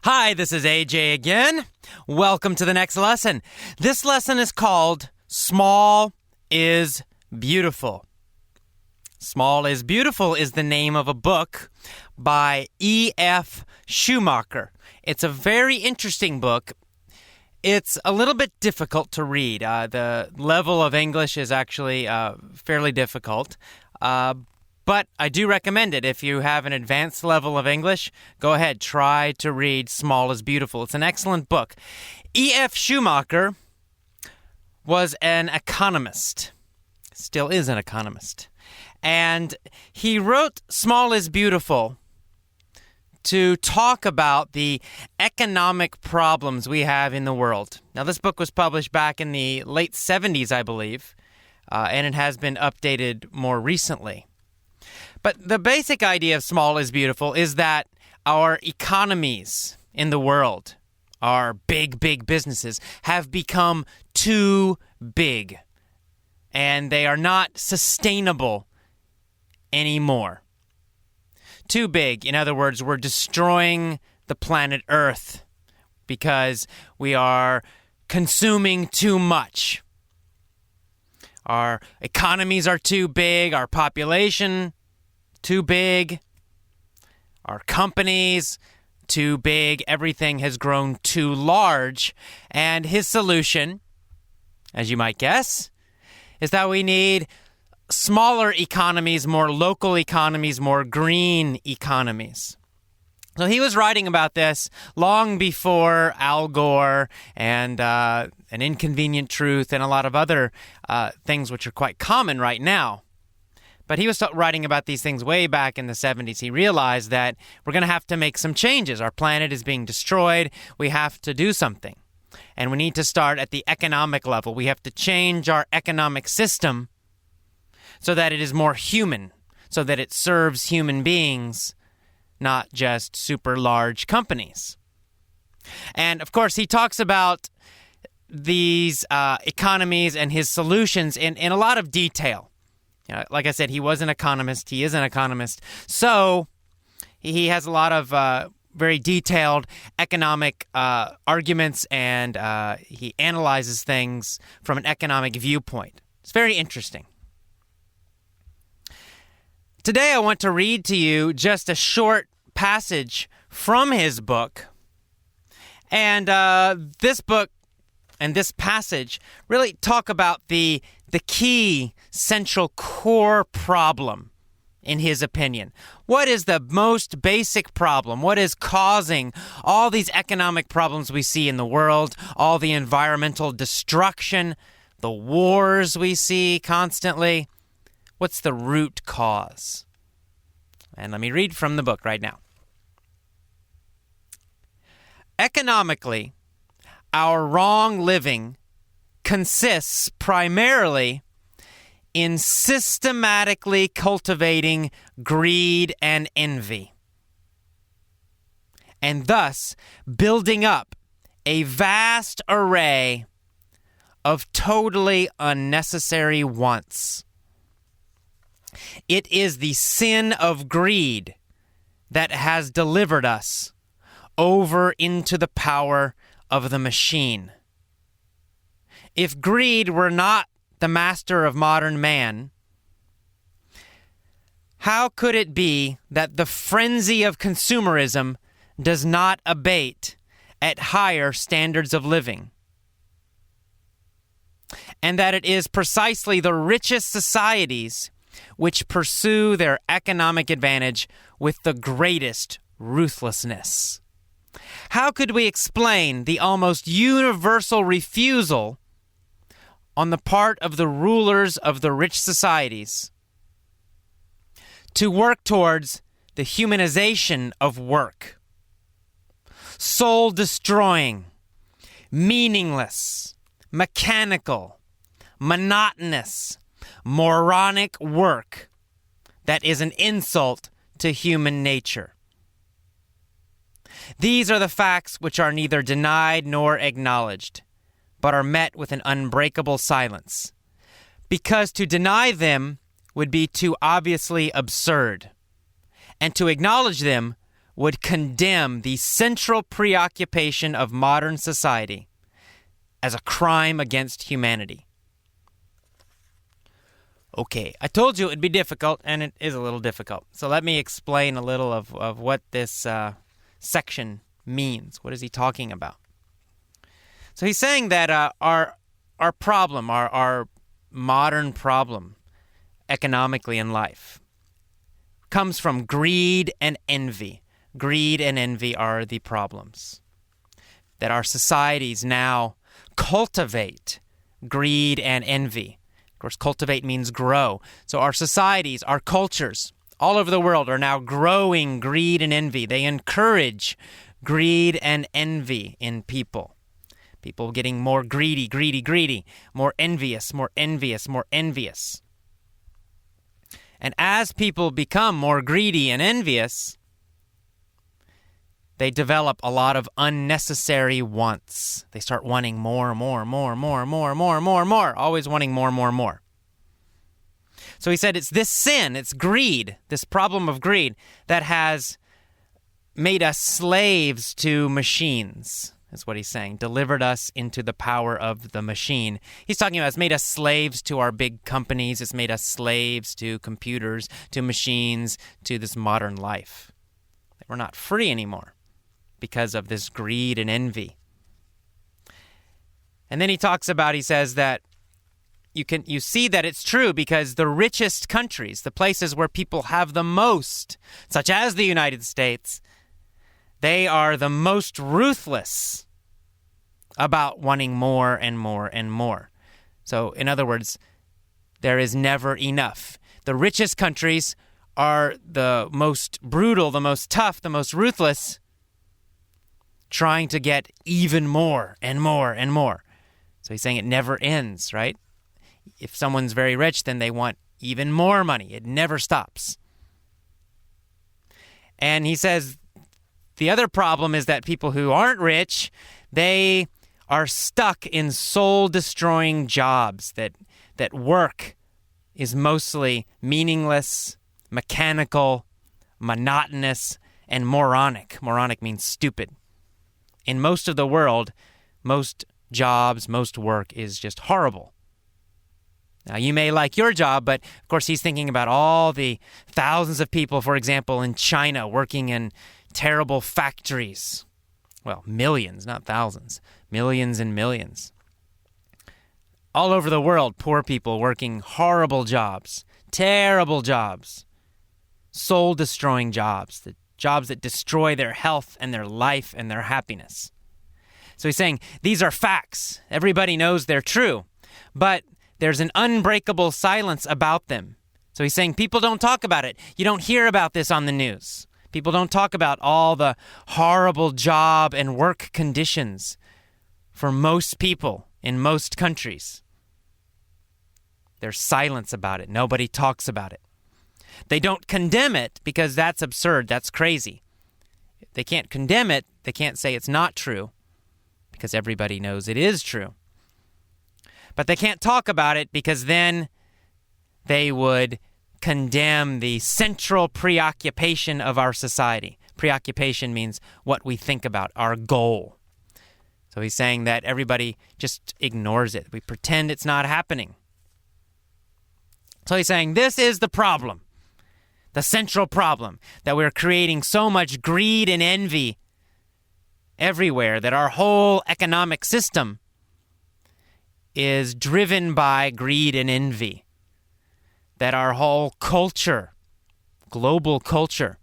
Hi, this is AJ again. Welcome to the next lesson. This lesson is called Small is Beautiful. Small is Beautiful is the name of a book by E.F. Schumacher. It's a very interesting book. It's a little bit difficult to read. The level of English is actually fairly difficult. But I do recommend it. If you have an advanced level of English, go ahead, try to read Small is Beautiful. It's an excellent book. E.F. Schumacher was an economist, still is an economist, and he wrote Small is Beautiful to talk about the economic problems we have in the world. Now, this book was published back in the late 70s, I believe, and it has been updated more recently. But the basic idea of Small is Beautiful is that our economies in the world, our big businesses, have become too big, and they are not sustainable anymore. Too big. In other words, we're destroying the planet Earth because we are consuming too much. Our economies are too big, our population too big, our companies too big, everything has grown too large. And his solution, as you might guess, is that we need smaller economies, more local economies, more green economies. So he was writing about this long before Al Gore and An Inconvenient Truth and a lot of other things which are quite common right now. But he was writing about these things way back in the 70s. He realized that we're going to have to make some changes. Our planet is being destroyed. We have to do something. And we need to start at the economic level. We have to change our economic system so that it is more human, so that it serves human beings, not just super large companies. And, of course, he talks about these economies and his solutions in a lot of detail. Like I said, he was an economist. He is an economist. So he has a lot of very detailed economic arguments, and he analyzes things from an economic viewpoint. It's very interesting. Today I want to read to you just a short passage from his book. And this book and this passage really talk about the key central core problem, in his opinion. What is the most basic problem? What is causing all these economic problems we see in the world, all the environmental destruction, the wars we see constantly? What's the root cause? And let me read from the book right now. Economically, our wrong living consists primarily in systematically cultivating greed and envy, and thus building up a vast array of totally unnecessary wants. It is the sin of greed that has delivered us over into the power of the machine. If greed were not the master of modern man, how could it be that the frenzy of consumerism does not abate at higher standards of living? And that it is precisely the richest societies which pursue their economic advantage with the greatest ruthlessness. How could we explain the almost universal refusal on the part of the rulers of the rich societies to work towards the humanization of work? Soul-destroying, meaningless, mechanical, monotonous, moronic work that is an insult to human nature. These are the facts which are neither denied nor acknowledged, but are met with an unbreakable silence, because to deny them would be too obviously absurd, and to acknowledge them would condemn the central preoccupation of modern society as a crime against humanity. Okay, I told you it would be difficult, and it is a little difficult. So let me explain a little of what this section means. What is he talking about? So he's saying that our problem, our modern problem economically in life, comes from greed and envy. Greed and envy are the problems. That our societies now cultivate greed and envy. Of course, cultivate means grow. So our societies, our cultures, all over the world are now growing greed and envy. They encourage greed and envy in people. People getting more greedy, more envious. And as people become more greedy and envious, they develop a lot of unnecessary wants. They start wanting more, always wanting more. So he said it's this sin, it's greed, this problem of greed, that has made us slaves to machines, is what he's saying, delivered us into the power of the machine. He's talking about it's made us slaves to our big companies, it's made us slaves to computers, to machines, to this modern life. We're not free anymore because of this greed and envy. And then he says that you see that it's true because the richest countries, the places where people have the most, such as the United States, they are the most ruthless about wanting more and more. So, in other words, there is never enough. The richest countries are the most brutal, the most tough, the most ruthless, trying to get even more and more. So he's saying it never ends, right? If someone's very rich, then they want even more money. It never stops. And he says the other problem is that people who aren't rich, they are stuck in soul-destroying jobs, that work is mostly meaningless, mechanical, monotonous, and moronic. Moronic means stupid. In most of the world, most jobs, most work is just horrible. Now, you may like your job, but of course he's thinking about all the thousands of people, for example, in China working in terrible factories. Well, millions, not thousands. Millions and millions. All over the world, poor people working horrible jobs, terrible jobs, soul-destroying jobs, the jobs that destroy their health and their life and their happiness. So he's saying these are facts. Everybody knows they're true, but there's an unbreakable silence about them. So he's saying people don't talk about it. You don't hear about this on the news. People don't talk about all the horrible job and work conditions for most people in most countries. There's silence about it. Nobody talks about it. They don't condemn it because that's absurd. That's crazy. They can't condemn it. They can't say it's not true because everybody knows it is true. But they can't talk about it because then they would condemn the central preoccupation of our society. Preoccupation means what we think about, our goal. So he's saying that everybody just ignores it. We pretend it's not happening. So he's saying this is the problem. The central problem, that we're creating so much greed and envy everywhere, that our whole economic system is driven by greed and envy, that our whole culture, global culture,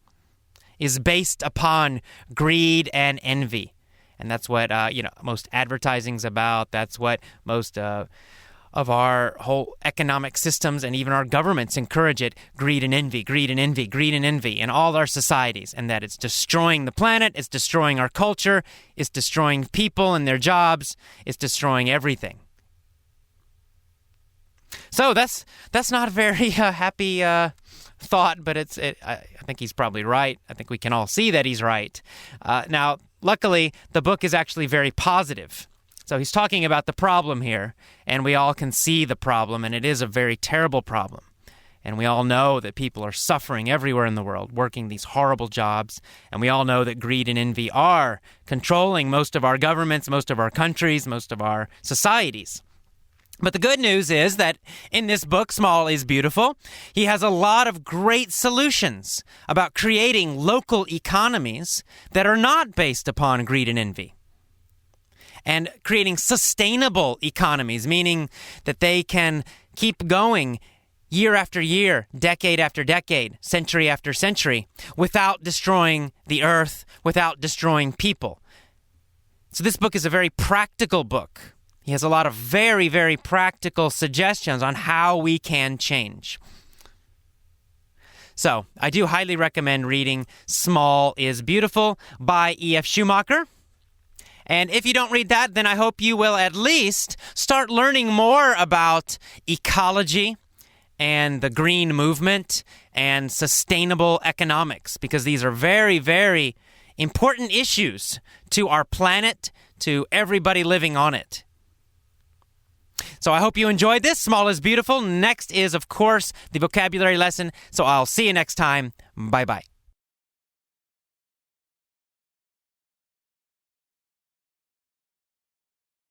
is based upon greed and envy. And that's what most advertising's about. That's what most of our whole economic systems and even our governments encourage it. Greed and envy in all our societies. And that it's destroying the planet, it's destroying our culture, it's destroying people and their jobs, it's destroying everything. So that's not a very happy thought, but I think he's probably right. I think we can all see that he's right. Now, luckily, the book is actually very positive. So he's talking about the problem here, and we all can see the problem, and it is a very terrible problem. And we all know that people are suffering everywhere in the world, working these horrible jobs. And we all know that greed and envy are controlling most of our governments, most of our countries, most of our societies. But the good news is that in this book, Small is Beautiful, he has a lot of great solutions about creating local economies that are not based upon greed and envy. And creating sustainable economies, meaning that they can keep going year after year, decade after decade, century after century, without destroying the earth, without destroying people. So this book is a very practical book. He has a lot of very, very practical suggestions on how we can change. So I do highly recommend reading Small is Beautiful by E.F. Schumacher. And if you don't read that, then I hope you will at least start learning more about ecology and the green movement and sustainable economics, because these are very, very important issues to our planet, to everybody living on it. So I hope you enjoyed this. Small is Beautiful. Next is, of course, the vocabulary lesson. So I'll see you next time. Bye-bye.